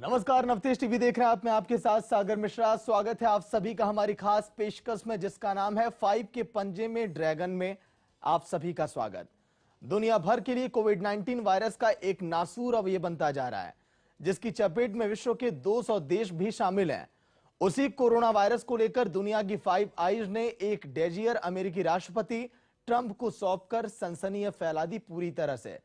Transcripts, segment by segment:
नमस्कार, नवतेज टीवी देख रहे हैं आप। मैं आपके साथ सागर मिश्रा। स्वागत है आप सभी का हमारी खास पेशकश में, जिसका नाम है 5 के पंजे में ड्रैगन में। आप सभी का स्वागत। दुनिया भर के लिए कोविड-19 वायरस का एक नासूर अवयव बनता जा रहा है, जिसकी चपेट में विश्व के 200 देश भी शामिल हैं। उसी कोरोना वायरस को लेकर दुनिया की 5 आइज ने एक डेजियर अमेरिकी राष्ट्रपति ट्रंप को सौंपकर सनसनी फैला दी पूरी तरह से।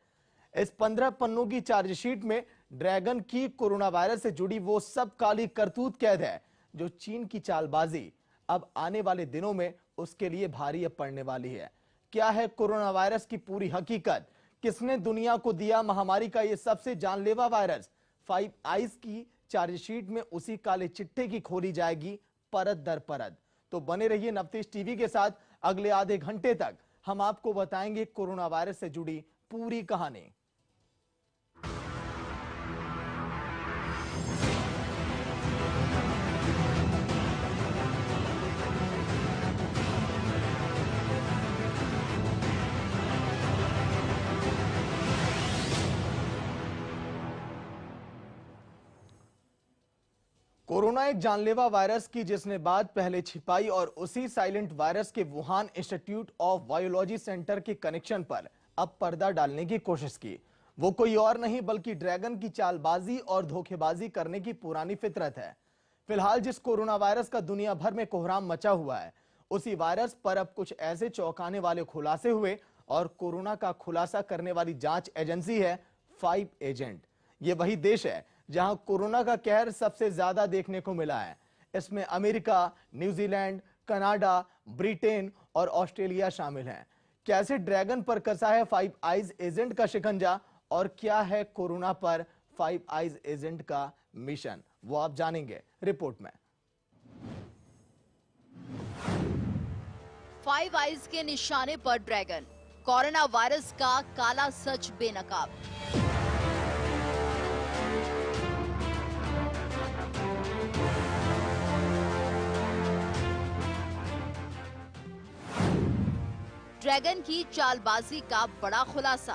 इस 15 पन्नों की चार्जशीट में ड्रैगन की कोरोना वायरस से जुड़ी वो सब काली करतूत कैद है, जो चीन की चालबाजी अब आने वाले दिनों में उसके लिए भारी पड़ने वाली है। क्या है कोरोना वायरस की पूरी हकीकत? किसने दुनिया को दिया महामारी का ये सबसे जानलेवा वायरस? 5 आइज की चार्जशीट में उसी काले चिट्ठे की खोली जाएगी परत दर परत। तो बने रहिए नवतेज टीवी के साथ। अगले आधे घंटे तक हम आपको बताएंगे कोरोना वायरस से जुड़ी पूरी कहानी। कोरोना एक जानलेवा वायरस की जिसने बात पहले छिपाई और उसी साइलेंट वायरस के Wuhan institute of virology centre के कनेक्शन पर अब पर्दा डालने की कोशिश की। वो कोई और नहीं बल्कि ड्रैगन की चालबाजी और धोखेबाजी करने की पुरानी फितरत है। फिलहाल जिस कोरोना वायरस का दुनिया भर में कोहराम मचा हुआ है, उसी वायरस पर अब कुछ ऐसे चौंकाने वाले खुलासे हुए और कोरोना का खुलासा करने वाली जांच एजेंसी है 5 एजेंट। ये वही देश है जहां कोरोना का कहर सबसे ज्यादा देखने को मिला है। इसमें अमेरिका, न्यूजीलैंड, कनाडा, ब्रिटेन और ऑस्ट्रेलिया शामिल हैं। कैसे ड्रैगन पर कसा है 5 आइज एजेंट का शिकंजा और क्या है कोरोना पर 5 आइज एजेंट का मिशन, वो आप जानेंगे रिपोर्ट में। 5 आइज के निशाने पर ड्रैगन, कोरोना वायरस का काला सच बेनकाब। ड्रैगन की चालबाजी का बड़ा खुलासा।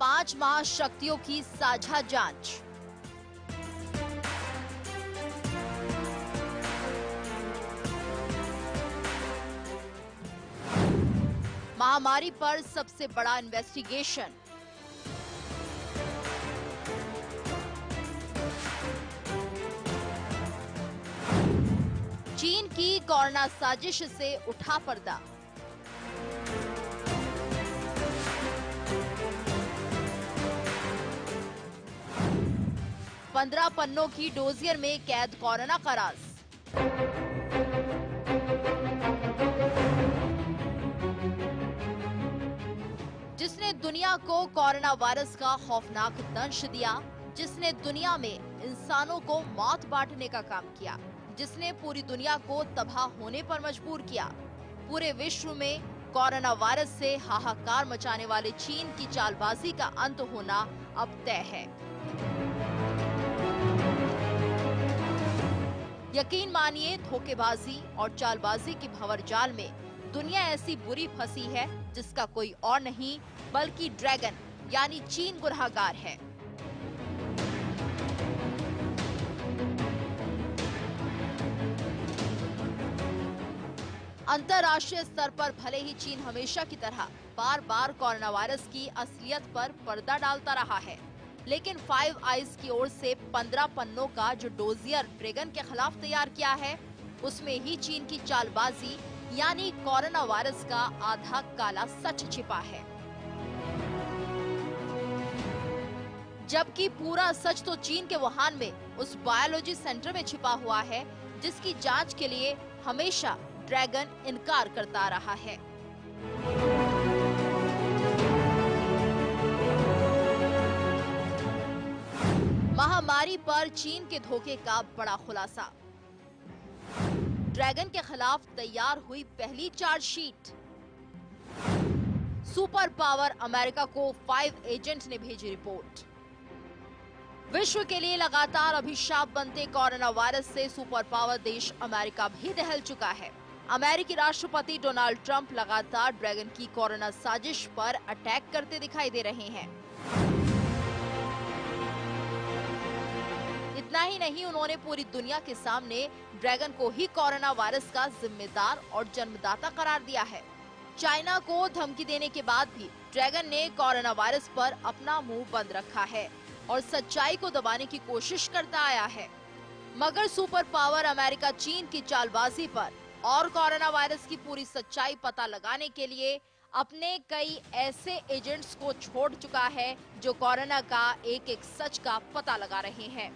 पांच महाशक्तियों की साझा जांच। महामारी पर सबसे बड़ा इन्वेस्टिगेशन। चीन की कोरोना साजिश से उठा पर्दा। पंद्रह पन्नों की डोजियर में कैद कोरोना का राज। जिसने दुनिया को कोरोना वायरस का खौफनाक दंश दिया, जिसने दुनिया में इंसानों को मौत बांटने का काम किया, जिसने पूरी दुनिया को तबाह होने पर मजबूर किया। पूरे विश्व में कोरोना वायरस से हाहाकार मचाने वाले चीन की चालबाजी का अंत होना अब तय है। यकीन मानिए, धोखेबाजी और चालबाजी की भंवरजाल में दुनिया ऐसी बुरी फंसी है जिसका कोई और नहीं बल्कि ड्रैगन यानी चीन गुनहगार है। अंतर्राष्ट्रीय स्तर पर भले ही चीन हमेशा की तरह बार बार कोरोना वायरस की असलियत पर पर्दा डालता रहा है, लेकिन 5 आइज की ओर से 15 पन्नों का जो डोजियर ड्रैगन के खिलाफ तैयार किया है, उसमें ही चीन की चालबाजी यानी कोरोना वायरस का आधा काला सच छिपा है। जबकि पूरा सच तो चीन के वुहान में उस बायोलॉजी सेंटर में छिपा हुआ है, जिसकी जांच के लिए हमेशा ड्रैगन इनकार करता रहा है। महामारी पर चीन के धोखे का बड़ा खुलासा। ड्रैगन के खिलाफ तैयार हुई पहली चार्जशीट। सुपर पावर अमेरिका को 5 एजेंट ने भेजी रिपोर्ट। विश्व के लिए लगातार अभिशाप बनते कोरोना वायरस से सुपर पावर देश अमेरिका भी दहल चुका है। अमेरिकी राष्ट्रपति डोनाल्ड ट्रंप लगातार ड्रैगन की कोरोना साजिश पर अटैक करते दिखाई दे रहे हैं। इतना ही नहीं, उन्होंने पूरी दुनिया के सामने ड्रैगन को ही कोरोना वायरस का जिम्मेदार और जन्मदाता करार दिया है। चाइना को धमकी देने के बाद भी ड्रैगन ने कोरोना वायरस पर अपना मुंह बंद रखा है और सच्चाई को दबाने की कोशिश करता आया है। मगर सुपर पावर अमेरिका चीन की चालबाजी पर और कोरोना वायरस की पूरी सच्चाई पता लगाने के लिए अपने कई ऐसे एजेंट्स को छोड़ चुका है जो कोरोना का एक एक सच का पता लगा रहे हैं।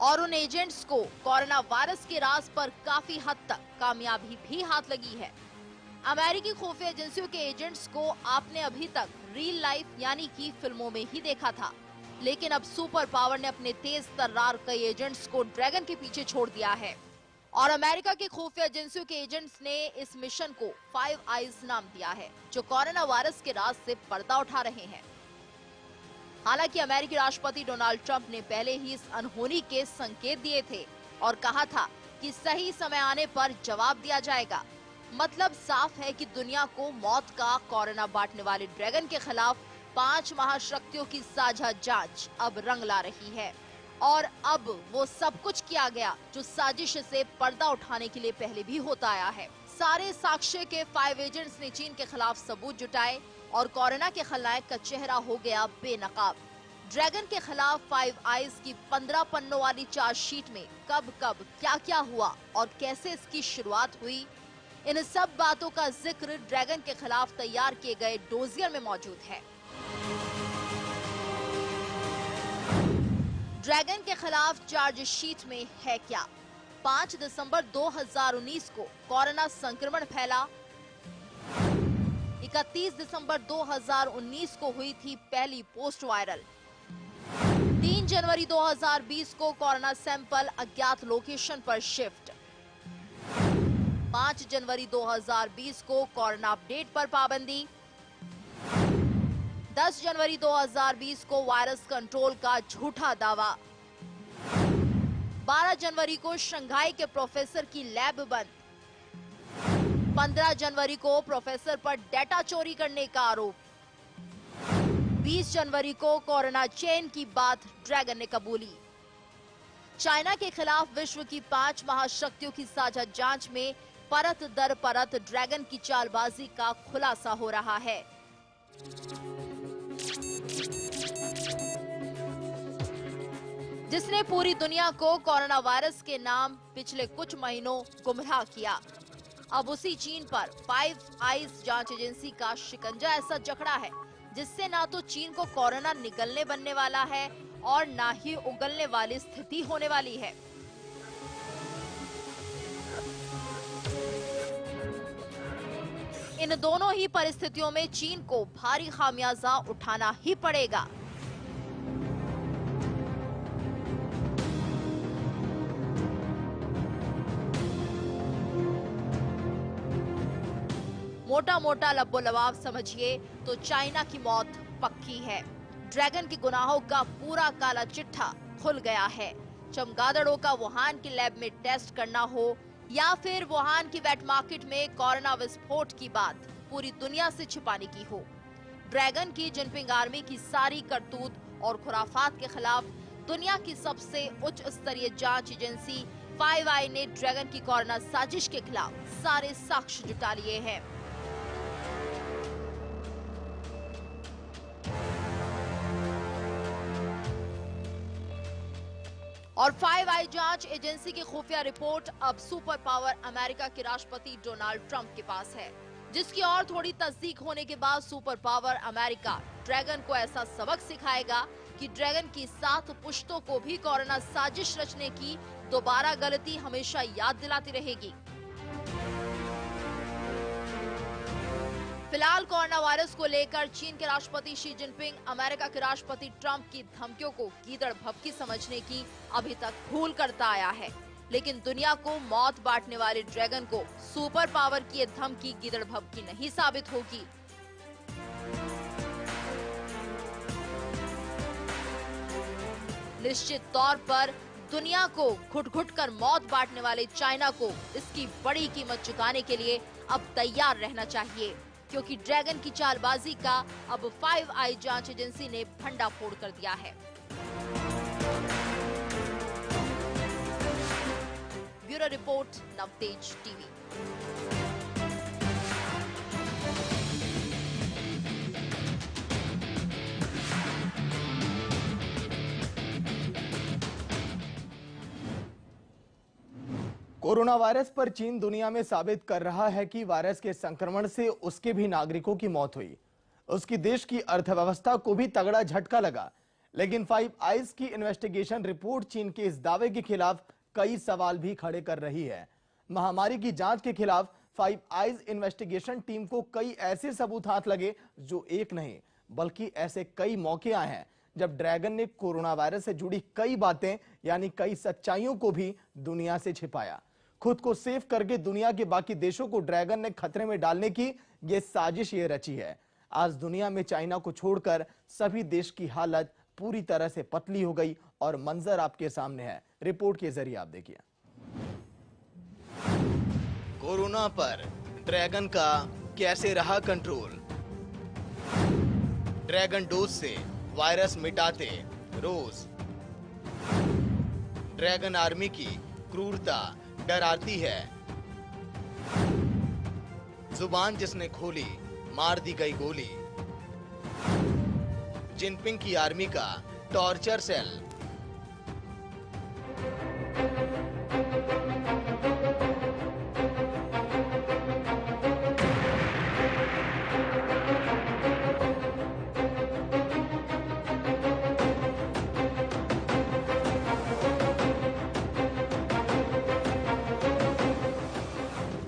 और उन एजेंट्स को कोरोना वायरस के राज पर काफी हद तक कामयाबी भी हाथ लगी है। अमेरिकी खुफिया एजेंसियों के एजेंट्स को आपने अभी तक रियल लाइफ यानी कि फिल्मों में ही देखा था, लेकिन अब सुपर पावर ने अपने तेज तर्रार कई एजेंट्स को ड्रैगन के पीछे छोड़ दिया है और अमेरिका के खुफिया एजेंसियों के एजेंट्स ने इस मिशन को 5 आइज नाम दिया है, जो कोरोना वायरस के राज से पर्दा उठा रहे हैं। हालांकि अमेरिकी राष्ट्रपति डोनाल्ड ट्रंप ने पहले ही इस अनहोनी के संकेत दिए थे और कहा था कि सही समय आने पर जवाब दिया जाएगा। मतलब साफ है कि दुनिया को मौत का कोरोना बांटने वाले ड्रैगन के खिलाफ 5 महाशक्तियों की साझा जांच अब रंग ला रही है और अब वो सब कुछ किया गया जो साजिश से पर्दा उठाने के लिए पहले भी होता आया है। सारे साक्ष्य के 5 एजेंट्स ने चीन के खिलाफ सबूत जुटाए और कोरोना के खलनायक का चेहरा हो गया बेनकाब। ड्रैगन के खिलाफ 5 आइज की 15 पन्नों वाली चार्जशीट में कब कब क्या क्या हुआ और कैसे इसकी शुरुआत हुई, इन सब बातों का जिक्र ड्रैगन के खिलाफ तैयार किए गए डोजियर में मौजूद है। ड्रैगन के खिलाफ चार्जशीट में है क्या? 5 दिसंबर 2019 को कोरोना संक्रमण फैला। 31 दिसंबर 2019 को हुई थी पहली पोस्ट वायरल। 3 जनवरी 2020 को कोरोना सैंपल अज्ञात लोकेशन पर शिफ्ट। 5 जनवरी 2020 को कोरोना अपडेट पर पाबंदी। 10 जनवरी 2020 को वायरस कंट्रोल का झूठा दावा। 12 जनवरी को शंघाई के प्रोफेसर की लैब बंद। 15 जनवरी को प्रोफेसर पर डेटा चोरी करने का आरोप। 20 जनवरी को कोरोना चेन की बात ड्रैगन ने कबूली। चाइना के खिलाफ विश्व की 5 महाशक्तियों की साझा जांच में परत दर परत ड्रैगन की चालबाजी का खुलासा हो रहा है। जिसने पूरी दुनिया को कोरोना वायरस के नाम पिछले कुछ महीनों गुमराह किया। अब उसी चीन पर 5 आइज जांच एजेंसी का शिकंजा ऐसा जकड़ा है जिससे ना तो चीन को कोरोना निगलने बनने वाला है और ना ही उगलने वाली स्थिति होने वाली है। इन दोनों ही परिस्थितियों में चीन को भारी खामियाजा उठाना ही पड़ेगा। मोटा मोटा लब्बो लबाब समझिए तो चाइना की मौत पक्की है। ड्रैगन के गुनाहों का पूरा काला चिट्ठा खुल गया है। चमगादड़ों का वुहान की लैब में टेस्ट करना हो या फिर वुहान की वेट मार्केट में कोरोना विस्फोट की बात पूरी दुनिया से छिपाने की हो, ड्रैगन की जिनपिंग आर्मी की सारी करतूत और खुराफात के खिलाफ दुनिया की सबसे उच्च स्तरीय जांच एजेंसी 5 आई ने ड्रैगन की कोरोना साजिश के खिलाफ सारे साक्ष्य जुटा लिए हैं। और 5 आई जांच एजेंसी की खुफिया रिपोर्ट अब सुपर पावर अमेरिका के राष्ट्रपति डोनाल्ड ट्रंप के पास है, जिसकी और थोड़ी तस्दीक होने के बाद सुपर पावर अमेरिका ड्रैगन को ऐसा सबक सिखाएगा कि ड्रैगन की 7 पुश्तों को भी कोरोना साजिश रचने की दोबारा गलती हमेशा याद दिलाती रहेगी। फिलहाल कोरोना वायरस को लेकर चीन के राष्ट्रपति शी जिनपिंग अमेरिका के राष्ट्रपति ट्रंप की धमकियों को गीदड़ भभकी समझने की अभी तक भूल करता आया है, लेकिन दुनिया को मौत बांटने वाले ड्रैगन को सुपर पावर की ये धमकी गीदड़ भभकी नहीं साबित होगी। निश्चित तौर पर दुनिया को घुट-घुट कर मौत बांटने वाले चाइना को इसकी बड़ी कीमत चुकाने के लिए अब तैयार रहना चाहिए, क्योंकि ड्रैगन की चालबाजी का अब 5 आई जांच एजेंसी ने भंडाफोड़ कर दिया है। Bureau report, Navtej TV. Corona virus पर चीन दुनिया में साबित कर रहा है कि वायरस के संक्रमण से उसके भी नागरिकों की मौत हुई। उसकी देश की अर्थव्यवस्था को भी तगड़ा झटका लगा। लेकिन 5 आइज की इन्वेस्टिगेशन रिपोर्ट चीन के इस दावे के खिलाफ कई सवाल भी खड़े कर रही है। महामारी की जांच के खिलाफ 5 आइज इन्वेस्टिगेशन टीम को कई ऐसे सबूत हाथ लगे जो एक नहीं बल्कि ऐसे कई मौके आए हैं जब ड्रैगन ने कोरोना वायरस से जुड़ी कई बातें यानी कई सच्चाइयों को भी दुनिया से छिपाया। खुद को सेफ करके दुनिया के बाकी देशों को ड्रैगन ने खतरे में डालने की ये साजिश ये रची है। आज दुनिया में चाइना को छोड़कर सभी देश की हालत पूरी तरह से पतली हो गई और मंजर आपके सामने है। रिपोर्ट के जरिए आप देखिए। कोरोना पर ड्रैगन का कैसे रहा कंट्रोल। ड्रैगन डोज से वायरस मिटाते रोज। ड्रैगन आर्मी की क्रूरता डराती है। जुबान जिसने खोली मार दी गई गोली। जिनपिंग की आर्मी का टॉर्चर सेल।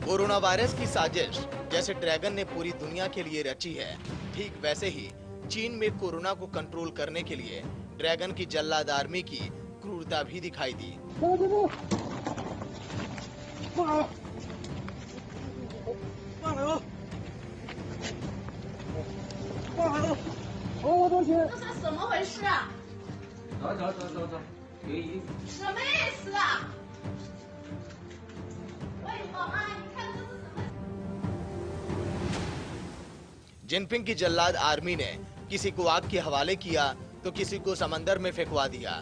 कोरोना वायरस की साजिश जैसे ड्रैगन ने पूरी दुनिया के लिए रची है, ठीक वैसे ही चीन में कोरोना को कंट्रोल करने के लिए ड्रैगन की जल्लाद आर्मी की क्रूरता भी दिखाई दी। जिनपिंग की जल्लाद आर्मी ने किसी को आग के हवाले किया तो किसी को समंदर में फेंकवा दिया,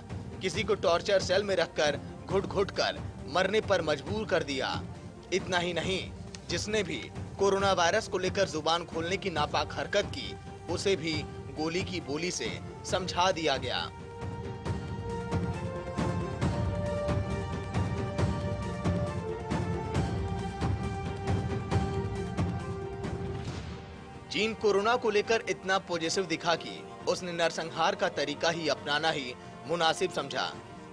किसी को टॉर्चर सेल में रखकर घुट-घुट कर मरने पर मजबूर कर दिया। इतना ही नहीं, जिसने भी कोरोना वायरस को लेकर जुबान खोलने की नापाक हरकत की, उसे भी गोली की बोली से समझा दिया गया। चीन कोरोना को लेकर इतना पॉजिटिव दिखा कि उसने नरसंहार का तरीका ही अपनाना ही मुनासिब समझा।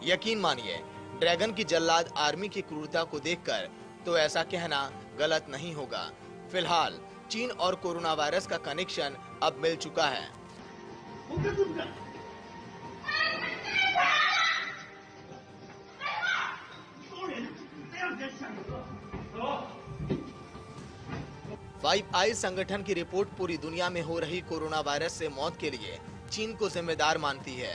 यकीन मानिए, ड्रैगन की जल्लाद आर्मी की क्रूरता को देखकर तो ऐसा कहना गलत नहीं होगा। फिलहाल चीन और कोरोना वायरस का कनेक्शन अब मिल चुका है। फाइव आइज संगठन की रिपोर्ट पूरी दुनिया में हो रही कोरोना वायरस से मौत के लिए चीन को जिम्मेदार मानती है।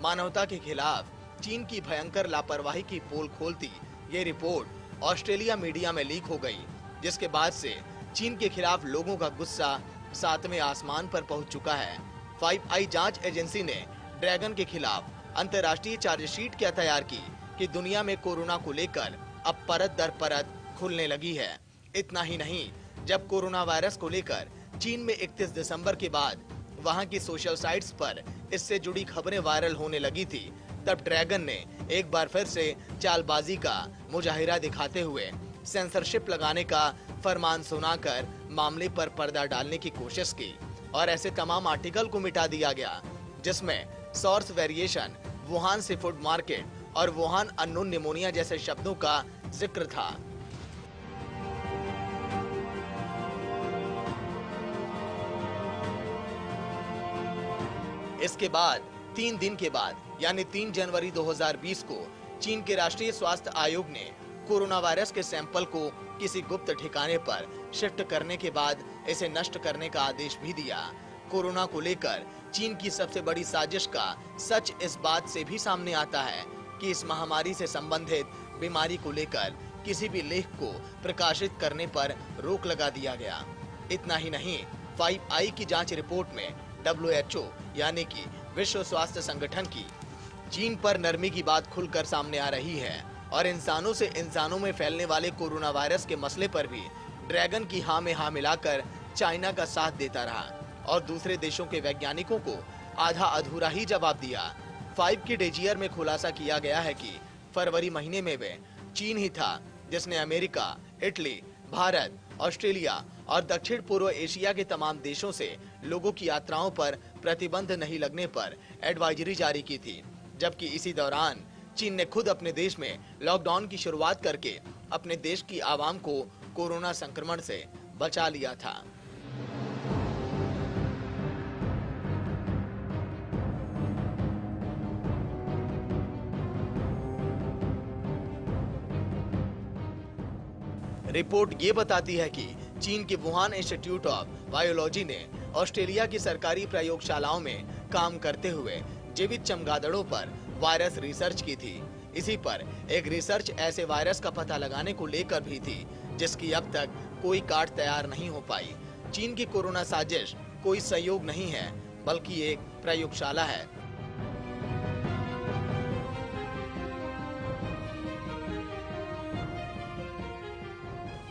मानवता के खिलाफ चीन की भयंकर लापरवाही की पोल खोलती ये रिपोर्ट ऑस्ट्रेलिया मीडिया में लीक हो गई, जिसके बाद से चीन के खिलाफ लोगों का गुस्सा 7वें आसमान पर पहुंच चुका है। 5 आई जांच एजेंसी ने ड्रैगन के खिलाफ अंतर्राष्ट्रीय चार्जशीट क्या तैयार की कि दुनिया में कोरोना को लेकर अब परत दर परत खुलने लगी है। इतना ही नहीं, जब कोरोना वायरस को लेकर चीन में 31 दिसंबर के बाद वहां की सोशल साइट्स पर इससे जुड़ी खबरें वायरल होने लगी थी, तब ड्रैगन ने एक बार फिर से चालबाजी का मुजाहिरा दिखाते हुए सेंसरशिप लगाने का फरमान सुनाकर मामले पर पर्दा डालने की कोशिश की और ऐसे तमाम आर्टिकल को मिटा दिया गया जिसमें source variation, Wuhan sea food market और वुहान अननोन निमोनिया जैसे शब्दों का जिक्र था। इसके बाद 3 दिन के बाद यानी 3 जनवरी 2020 को चीन के राष्ट्रीय स्वास्थ्य आयोग ने कोरोना वायरस के सैंपल को किसी गुप्त ठिकाने पर शिफ्ट करने के बाद इसे नष्ट करने का आदेश भी दिया। कोरोना को लेकर चीन की सबसे बड़ी साजिश का सच इस बात से भी सामने आता है कि इस महामारी से संबंधित बीमारी को लेकर किसी भी लेख को प्रकाशित करने पर रोक लगा दिया गया। इतना ही नहीं, 5i की जांच रिपोर्ट में WHO यानी कि विश्व स्वास्थ्य संगठन की चीन पर नरमी की बात खुलकर सामने आ रही है और इंसानों से इंसानों में फैलने वाले कोरोना वायरस के मसले पर भी ड्रैगन की हाँ में हाँ मिलाकर चाइना का साथ देता रहा और दूसरे देशों के वैज्ञानिकों को आधा अधूरा ही जवाब दिया। 5 के डेजियर में खुलासा किया गया है कि फरवरी महीने में वे चीन ही था जिसने अमेरिका, इटली, भारत, ऑस्ट्रेलिया और दक्षिण पूर्व एशिया के तमाम देशों से लोगों की यात्राओं पर प्रतिबंध नहीं लगने पर एडवाइजरी जारी की थी, जबकि इसी दौरान चीन ने खुद अपने देश में लॉकडाउन की शुरुआत करके अपने देश की आवाम को कोरोना संक्रमण से बचा लिया था। रिपोर्ट ये बताती है कि चीन के वुहान इंस्टीट्यूट ऑफ बायोलॉजी ने ऑस्ट्रेलिया की सरकारी प्रयोगशालाओं में काम करते हुए जीवित चमगादड़ों पर वायरस रिसर्च की थी। इसी पर एक रिसर्च ऐसे वायरस का पता लगाने को लेकर भी थी जिसकी अब तक कोई काट तैयार नहीं हो पाई। चीन की कोरोना साजिश कोई संयोग नहीं है बल्कि एक प्रयोगशाला है।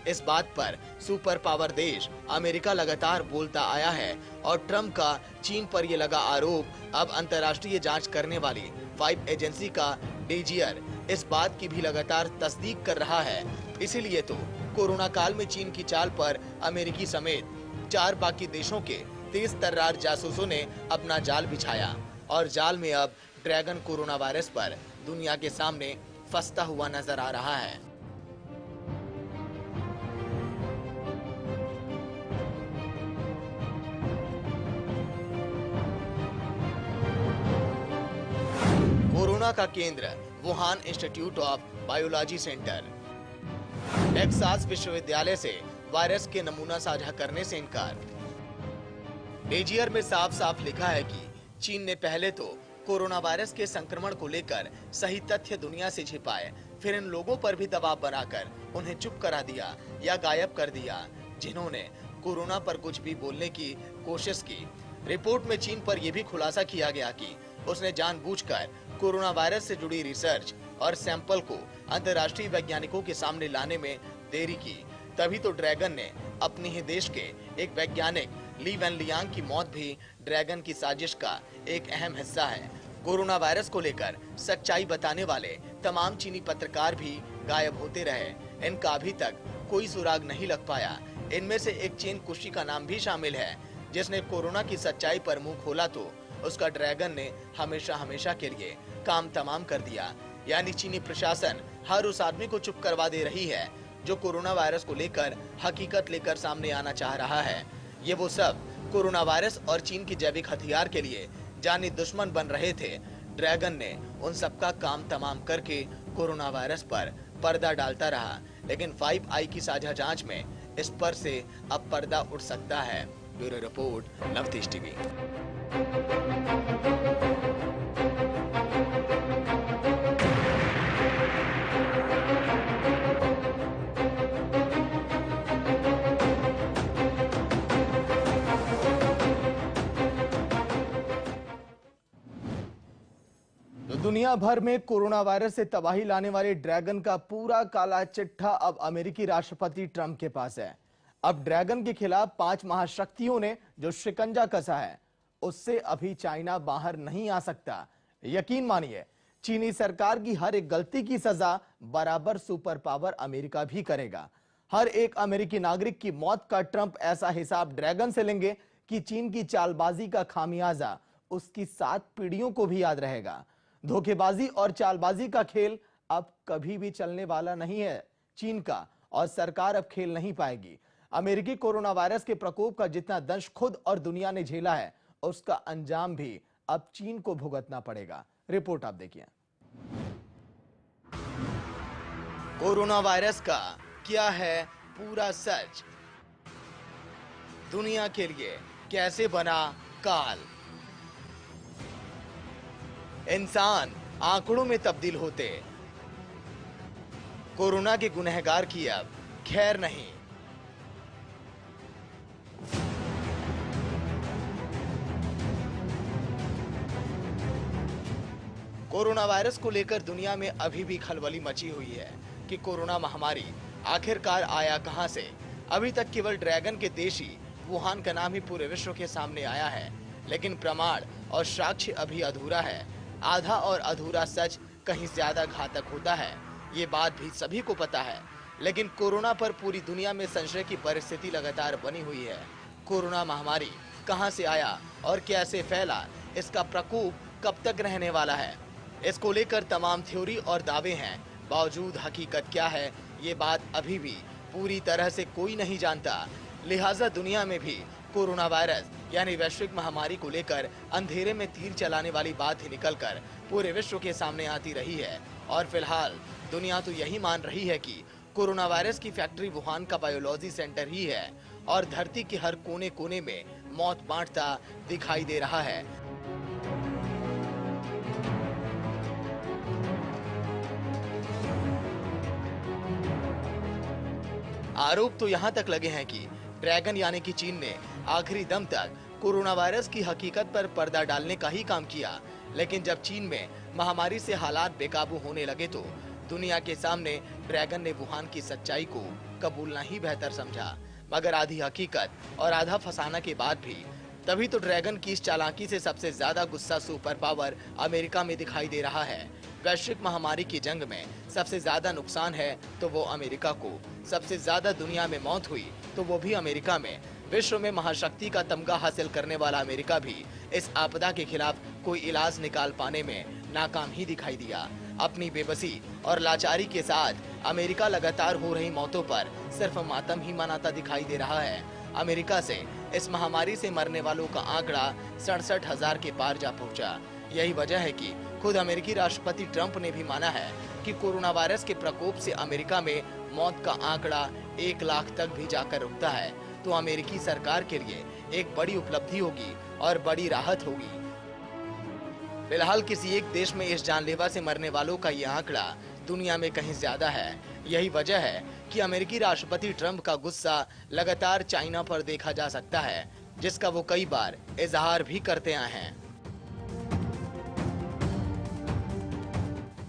इस बात पर सुपर पावर देश अमेरिका लगातार बोलता आया है और ट्रंप का चीन पर यह लगा आरोप अब अंतर्राष्ट्रीय जांच करने वाली 5 एजेंसी का डेजियर इस बात की भी लगातार तस्दीक कर रहा है। इसीलिए तो कोरोना काल में चीन की चाल पर अमेरिकी समेत 4 बाकी देशों के तेज तर्रार जासूसों ने अपना जाल बिछाया और जाल में अब ड्रैगन कोरोना वायरस पर दुनिया के सामने फंसता हुआ नजर आ रहा है। कोरोना का केंद्र Wuhan institute of biology centre. Texas विश्वविद्यालय से वायरस के नमूना साझा करने से इनकार। डेजियर में साफ साफ लिखा है कि चीन ने पहले तो कोरोना वायरस के संक्रमण को लेकर सही तथ्य दुनिया से छिपाए, फिर इन लोगों पर भी दबाव बनाकर उन्हें चुप करा दिया या गायब कर दिया जिन्होंने कोरोना पर कुछ भी बोलने की कोशिश की। रिपोर्ट में चीन पर यह भी खुलासा किया गया कि उसने जानबूझकर कोरोना वायरस से जुड़ी रिसर्च और सैंपल को अंतर्राष्ट्रीय वैज्ञानिकों के सामने लाने में देरी की। तभी तो ड्रैगन ने अपने ही देश के एक वैज्ञानिक ली वेनलियांग की मौत भी ड्रैगन की साजिश का एक अहम हिस्सा है। कोरोना वायरस को लेकर सच्चाई बताने वाले तमाम चीनी पत्रकार भी गायब होते रहे। इनका अभी तक कोई सुराग नहीं लग पाया। इनमें से एक चीन कुशी का नाम भी शामिल है जिसने कोरोना की सच्चाई पर मुंह खोला तो उसका ड्रैगन ने हमेशा हमेशा के लिए काम तमाम कर दिया। यानी चीनी प्रशासन हर उस आदमी को चुप करवा दे रही है जो कोरोना वायरस को लेकर हकीकत लेकर सामने आना चाह रहा है। ये वो सब कोरोना वायरस और चीन की जैविक हथियार के लिए जानी दुश्मन बन रहे थे। ड्रैगन ने उन सबका काम तमाम करके कोरोना वायरस पर पर्दा डालता रहा, लेकिन 5i की साझा जांच में इस पर से अब पर्दा उठ सकता है। Bureau report, Navtej TV. दुनिया भर में कोरोना वायरस से तबाही लाने वाले ड्रैगन का पूरा काला चिट्ठा अब अमेरिकी राष्ट्रपति ट्रंप के पास है। अब ड्रैगन के खिलाफ 5 महाशक्तियों ने जो शिकंजा कसा है उससे अभी चाइना बाहर नहीं आ सकता। यकीन मानिए, चीनी सरकार की हर एक गलती की सजा बराबर सुपर पावर अमेरिका भी करेगा। हर एक अमेरिकी नागरिक की मौत का ट्रंप ऐसा हिसाब ड्रैगन से लेंगे कि चीन की चालबाजी का खामियाजा उसकी 7 पीढ़ियों को भी याद रहेगा। धोखेबाजी और चालबाजी का खेल अब कभी भी चलने वाला नहीं है चीन का, और सरकार अब खेल नहीं पाएगी। अमेरिकी कोरोना वायरस के प्रकोप का जितना दंश खुद और दुनिया ने झेला है, उसका अंजाम भी अब चीन को भुगतना पड़ेगा। रिपोर्ट आप देखिए। कोरोना वायरस का क्या है पूरा सच? दुनिया के लिए कैसे बना काल। इंसान आंकड़ों में तब्दील होते, कोरोना के गुनहगार की अब खैर नहीं। कोरोना वायरस को लेकर दुनिया में अभी भी खलबली मची हुई है कि कोरोना महामारी आखिरकार आया कहां से। अभी तक केवल ड्रैगन के देशी वुहान का नाम ही पूरे विश्व के सामने आया है, लेकिन प्रमाण और साक्ष्य अभी अधूरा है। आधा और अधूरा सच कहीं ज्यादा घातक होता है, ये बात भी सभी को पता है। लेकिन कोरोना पर पूरी दुनिया में संशय की परिस्थिति लगातार बनी हुई है। कोरोना महामारी कहां से आया और कैसे फैला, इसका प्रकोप कब तक रहने वाला है, इसको लेकर तमाम थ्योरी और दावे हैं। बावजूद हकीकत क्या है, ये बात अभी भी पूरी तरह से कोई नहीं जानता। लिहाजा दुनिया में भी कोरोना वायरस यानी वैश्विक महामारी को लेकर अंधेरे में तीर चलाने वाली बात ही निकलकर पूरे विश्व के सामने आती रही है। और फिलहाल दुनिया तो यही मान रही है कि कोरोना वायरस की फैक्ट्री वुहान का बायोलॉजी सेंटर ही है और धरती के हर कोने कोने में मौत बांटता दिखाई दे रहा है। आरोप तो यहां तक लगे हैं कि ड्रैगन यानी कि चीन ने आखिरी दम तक कोरोना वायरस की हकीकत पर पर्दा डालने का ही काम किया। लेकिन जब चीन में महामारी से हालात बेकाबू होने लगे तो दुनिया के सामने ड्रैगन ने वुहान की सच्चाई को कबूलना ही बेहतर समझा। मगर आधी हकीकत और आधा फसाना के बाद भी तभी तो ड्रैगन की इस चालाकी से सबसे ज्यादा गुस्सा सुपर पावर अमेरिका में दिखाई दे रहा है। वैश्विक महामारी की जंग में सबसे ज्यादा नुकसान है तो वो अमेरिका को, सबसे ज्यादा दुनिया में मौत हुई तो वो भी अमेरिका में। विश्व में महाशक्ति का तमगा हासिल करने वाला अमेरिका भी इस आपदा के खिलाफ कोई इलाज निकाल पाने में नाकाम ही दिखाई दिया। अपनी बेबसी और लाचारी के साथ अमेरिका लगातार हो रही मौतों पर सिर्फ मातम ही मनाता दिखाई दे रहा है। अमेरिका से इस महामारी से मरने वालों का आंकड़ा 67,000 के पार जा पहुंचा। यही वजह है कि खुद अमेरिकी राष्ट्रपति ट्रंप ने भी माना है कि कोरोना वायरस के प्रकोप से अमेरिका में मौत का आंकड़ा 1 लाख तक भी जाकर रुकता है तो अमेरिकी सरकार के लिए एक बड़ी उपलब्धि होगी और बड़ी राहत होगी। फिलहाल किसी एक देश में इस जानलेवा से मरने वालों का यह आंकड़ा दुनिया में कहीं ज्यादा है। यही वजह है कि अमेरिकी राष्ट्रपति ट्रंप का गुस्सा लगातार चाइना पर देखा जा सकता है, जिसका वो कई बार इजहार भी करते आए हैं।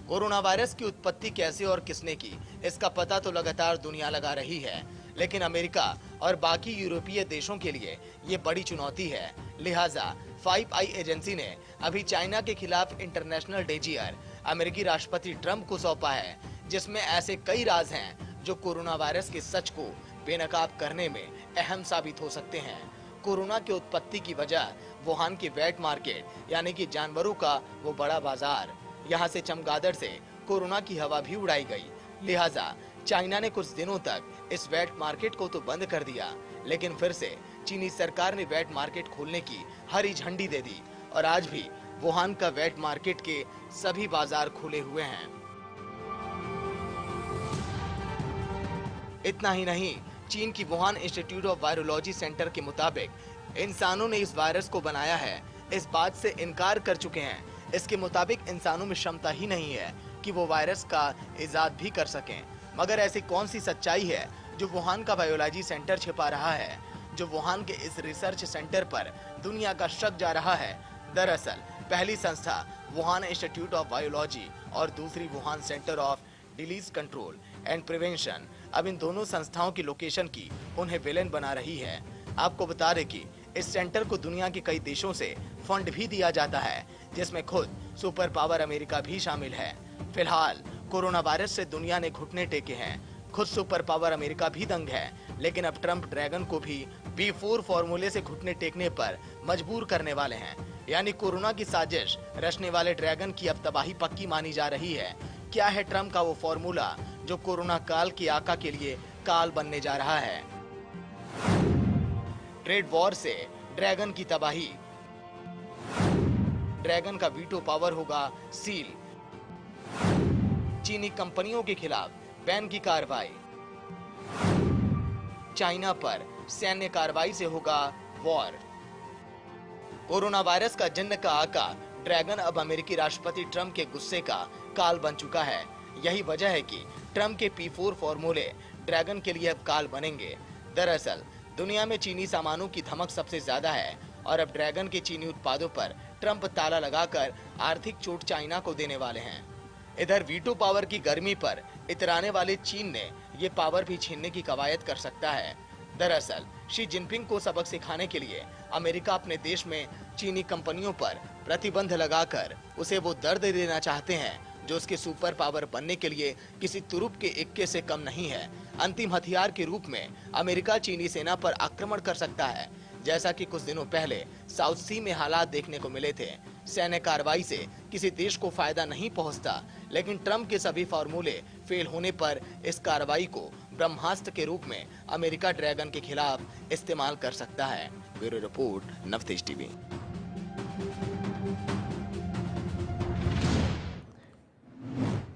कोरोना वायरस की उत्पत्ति कैसे और किसने की, इसका पता तो लगातार दुनिया लगा रही है, लेकिन अमेरिका और बाकी यूरोपीय देशों के लिए ये बड़ी चुनौती है। लिहाजा 5 आई एजेंसी ने अभी चाइना के खिलाफ इंटरनेशनल डेजियर अमेरिकी राष्ट्रपति ट्रंप को सौंपा है, जिसमें ऐसे कई राज हैं जो कोरोना वायरस के सच को बेनकाब करने में अहम साबित हो सकते हैं। कोरोना की उत्पत्ति की वजह वुहान की वेट मार्केट यानी कि जानवरों का वो बड़ा बाजार, यहाँ से चमगादड़ से कोरोना की हवा भी उड़ाई गई। लिहाजा चाइना ने कुछ दिनों तक इस वेट मार्केट को तो बंद कर दिया, लेकिन फिर से चीनी सरकार ने वेट मार्केट खोलने की हरी झंडी दे दी और आज भी वुहान का वेट मार्केट के सभी बाजार खुले हुए हैं। इतना ही नहीं, चीन की Wuhan institute of virology centre के मुताबिक इंसानों ने इस वायरस को बनाया है, इस बात से इनकार कर चुके हैं। इसके मुताबिक इंसानों में क्षमता ही नहीं है कि वो वायरस का इजाद भी कर सकें। मगर ऐसी कौन सी सच्चाई है जो वुहान का बायोलॉजी सेंटर छिपा रहा है, जो वुहान के इस रिसर्च सेंटर पर दुनिया का शक जा रहा है? दरअसल पहली संस्था वुहान इंस्टीट्यूट ऑफ बायोलॉजी और दूसरी Wuhan centre of disease control and prevention, अब इन दोनों संस्थाओं की लोकेशन की उन्हें विलेन बना रही है। आपको बता दें कि इस सेंटर को दुनिया के कई देशों से फंड भी दिया जाता है, जिसमें खुद सुपर पावर अमेरिका भी शामिल है। फिलहाल कोरोना वायरस से दुनिया ने घुटने टेके हैं, खुद सुपर पावर अमेरिका भी दंग है, लेकिन अब ट्रंप ड्रैगन को भी B4 फॉर्मूले से घुटने टेकने पर मजबूर करने वाले हैं। यानी कोरोना की साजिश रचने वाले ड्रैगन की अब तबाही पक्की मानी जा रही है। क्या है ट्रंप का वो फॉर्मूला जो कोरोना काल के आका के लिए काल बनने जा रहा है? ट्रेड वॉर से ड्रैगन की तबाही, ड्रैगन का वीटो पावर होगा सील, चीनी कंपनियों के खिलाफ बैन की कार्रवाई, चाइना पर सैन्य कार्रवाई से होगा वॉर, कोरोना वायरस का जिन्न का आका ड्रैगन अब अमेरिकी राष्ट्रपति ट्रंप के गुस्से का काल बन चुका है। यही वजह है कि ट्रंप के P4 फॉर्मूले ड्रैगन के लिए अब काल बनेंगे। दरअसल दुनिया में चीनी सामानों की धमक सबसे ज्यादा है और अब ड्रैगन के चीनी उत्पादों पर ट्रंप ताला लगाकर आर्थिक चोट चाइना को देने वाले हैं। इधर वीटो पावर की गर्मी पर इतराने वाले चीन ने ये पावर भी छीनने की कवायद कर सकता है। दरअसल शी जिनपिंग को सबक सिखाने के लिए अमेरिका अपने देश में चीनी कंपनियों पर प्रतिबंध लगाकर उसे वो दर्द देना चाहते हैं जो उसके सुपर पावर बनने के लिए किसी तुरुप के इक्के से कम नहीं है। अंतिम हथियार के रूप में अमेरिका चीनी सेना पर आक्रमण कर सकता है, जैसा कि कुछ दिनों पहले साउथ सी में हालात देखने को मिले थे। सैन्य कार्रवाई से किसी देश को फायदा नहीं पहुंचता, लेकिन ट्रंप के सभी फॉर्मूले फेल होने पर इस कार्रवाई को ब्रह्मास्त्र के रूप में अमेरिका ड्रैगन के खिलाफ इस्तेमाल कर सकता है। Bureau report, Navtej TV.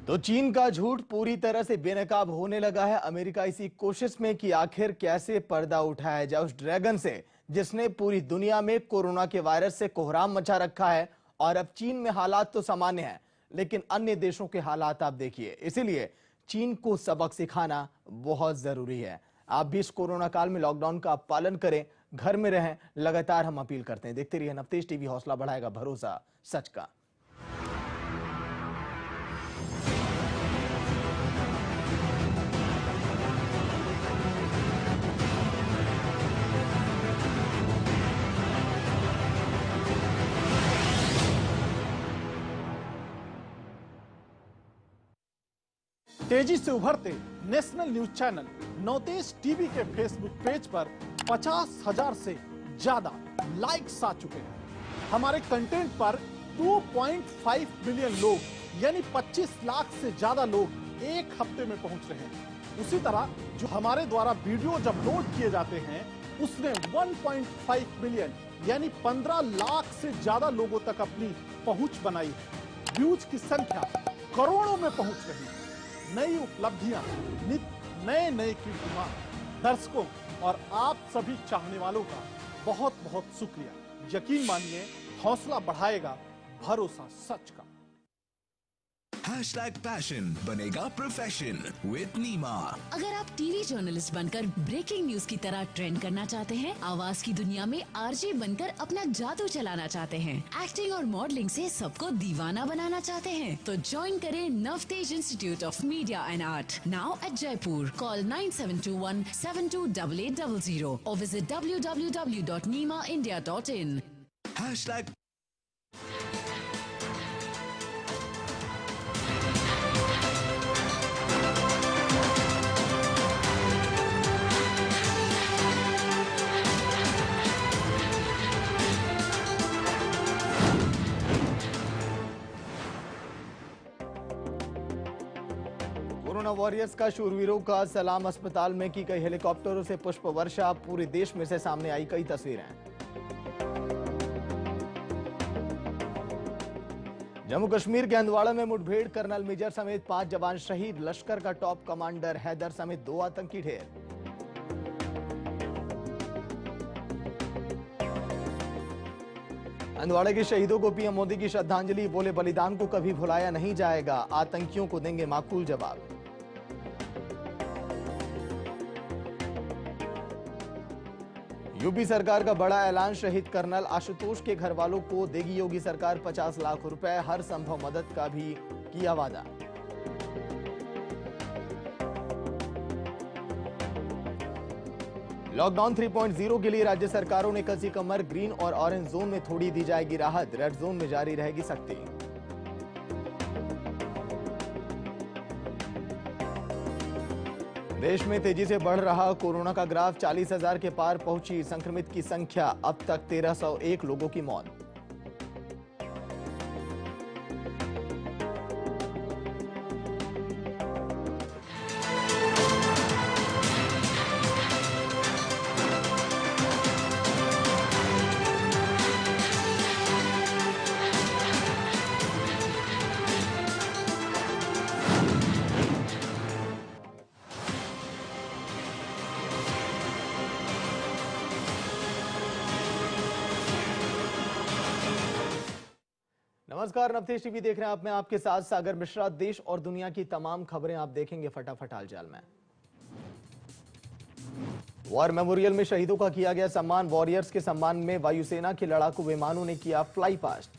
तो चीन का झूठ पूरी तरह से बेनकाब होने लगा है। अमेरिका इसी कोशिश में कि आखिर कैसे पर्दा उठाया जाए उस ड्रैगन से जिसने पूरी दुनिया में कोरोना के वायरस से कोहराम मचा रखा है। और अब चीन में हालात तो सामान्य हैं, लेकिन अन्य देशों के हालात आप देखिए। इसीलिए चीन को सबक सिखाना बहुत जरूरी है। आप भी इस कोरोना काल में लॉकडाउन का पालन करें, घर में रहें, लगातार हम अपील करते हैं। देखते रहिए नवतेज टीवी, हौसला बढ़ाएगा भरोसा सच का। तेजी से उभरते national news channel Navtej TV के फेसबुक पेज पर 50,000 से ज्यादा लाइक्स आ चुके हैं। हमारे कंटेंट पर 2.5 मिलियन लोग यानी 25 लाख से ज्यादा लोग एक हफ्ते में पहुंच रहे हैं। उसी तरह जो हमारे द्वारा वीडियो जब लोड किए जाते हैं उसने 1.5 मिलियन यानी 15 लाख से ज्यादा लोगों तक अपनी पहुंच बनाई है। व्यूज की संख्या करोड़ों में पहुंच रही है। नई उपलब्धियां, नए कीर्तिमान, दर्शकों और आप सभी चाहने वालों का बहुत बहुत शुक्रिया। यकीन मानिए हौसला बढ़ाएगा भरोसा सच का। #Passion बनेगा प्रोफेशन विद नीमा। अगर आप टीवी जर्नलिस्ट बनकर ब्रेकिंग न्यूज की तरह ट्रेंड करना चाहते हैं, आवाज की दुनिया में आरजे बनकर अपना जादू चलाना चाहते हैं, एक्टिंग और मॉडलिंग से सबको दीवाना बनाना चाहते हैं, तो ज्वाइन करें Navtej institute of media and art, now at Jaipur. Call 9721728800 और विजिट www.neemaindia.in। कोरोना वॉरियर्स का शूरवीरों का सलाम। अस्पताल में की गई हेलीकॉप्टरों से पुष्प वर्षा। पूरे देश में से सामने आई कई तस्वीरें। जम्मू कश्मीर के हंदवाड़ा में मुठभेड़, कर्नल मेजर समेत 5 जवान शहीद। लश्कर का टॉप कमांडर हैदर समेत 2 आतंकी ढेर। हंदवाड़ा के शहीदों को पीएम मोदी की श्रद्धांजलि। बोले बलिदान को कभी भुलाया नहीं जाएगा, आतंकियों को देंगे माकूल जवाब। यूपी सरकार का बड़ा ऐलान। शहीद कर्नल आशुतोष के घर वालों को देगी योगी सरकार 50 लाख रुपए। हर संभव मदद का भी किया वादा। लॉकडाउन 3.0 के लिए राज्य सरकारों ने कसी कमर। ग्रीन और ऑरेंज जोन में थोड़ी दी जाएगी राहत, रेड जोन में जारी रहेगी सख्ती। देश में तेजी से बढ़ रहा कोरोना का ग्राफ। 40,000 के पार पहुंची संक्रमित की संख्या। अब तक 1301 लोगों की मौत। नमस्कार, नवतेज टीवी देख रहे हैं आप। मैं आपके साथ सागर मिश्रा। देश और दुनिया की तमाम खबरें आप देखेंगे फटाफट हालचाल में। वॉर मेमोरियल में शहीदों का किया गया सम्मान। वॉरियर्स के सम्मान में वायुसेना के लड़ाकू विमानों ने किया फ्लाई पास्ट।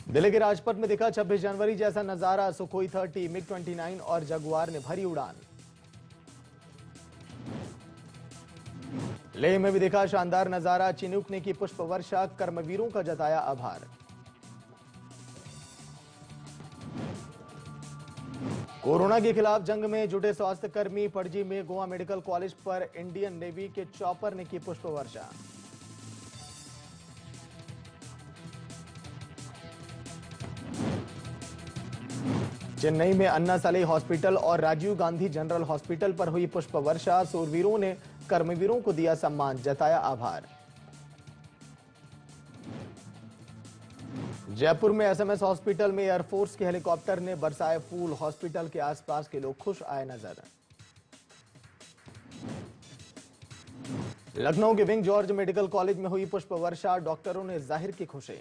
दिल्ली के राजपथ में दिखा 26 जनवरी जैसा नजारा। सुखोई 30, मिग 29 और जगुआर ने भरी उड़ान। लेह में भी दिखा शानदार नजारा। चिनूक ने की पुष्प वर्षा। कर्मवीरों का जताया आभार। कोरोना के खिलाफ जंग में जुटे स्वास्थ्य कर्मी। पणजी में गोवा मेडिकल कॉलेज पर इंडियन नेवी के चॉपर ने की पुष्प वर्षा। चेन्नई में अन्ना सालेई हॉस्पिटल और राजीव गांधी जनरल हॉस्पिटल पर हुई पुष्प वर्षा। सूरवीरों ने कर्मवीरों को दिया सम्मान, जताया आभार। जयपुर में एसएमएस हॉस्पिटल में एयरफोर्स के हेलीकॉप्टर ने बरसाए फूल। हॉस्पिटल के आसपास के लोग खुश आए नजर। लखनऊ के विंग जॉर्ज मेडिकल कॉलेज में हुई पुष्प वर्षा। डॉक्टरों ने जाहिर की खुशी।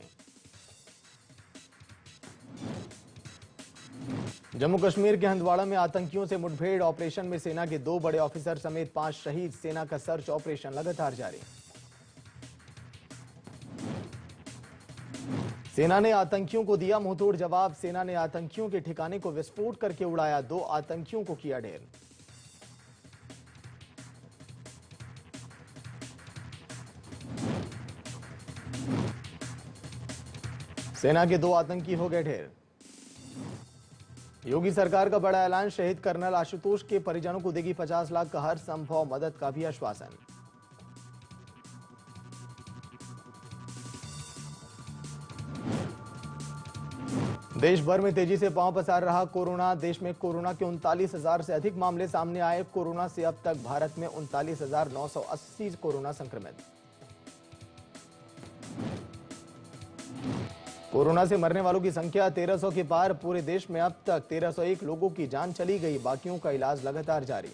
जम्मू कश्मीर के हंदवाड़ा में आतंकियों से मुठभेड़। ऑपरेशन में सेना के 2 बड़े ऑफिसर समेत 5 शहीद। सेना का सर्च ऑपरेशन लगातार जारी। सेना ने आतंकियों को दिया मुंहतोड़ जवाब। सेना ने आतंकियों के ठिकाने को विस्फोट करके उड़ाया। 2 आतंकियों को किया ढेर। सेना के 2 आतंकी हो गए ढेर। योगी सरकार का बड़ा ऐलान। शहीद कर्नल आशुतोष के परिजनों को देगी 50 लाख का हर संभव मदद का भी आश्वासन। देश भर में तेजी से पांव पसार रहा कोरोना। देश में कोरोना के 39,000 से अधिक मामले सामने आए। कोरोना से अब तक भारत में 39,980 कोरोना संक्रमित। कोरोना से मरने वालों की संख्या 1300 के पार। पूरे देश में अब तक 1301 लोगों की जान चली गई। बाकियों का इलाज लगातार जारी।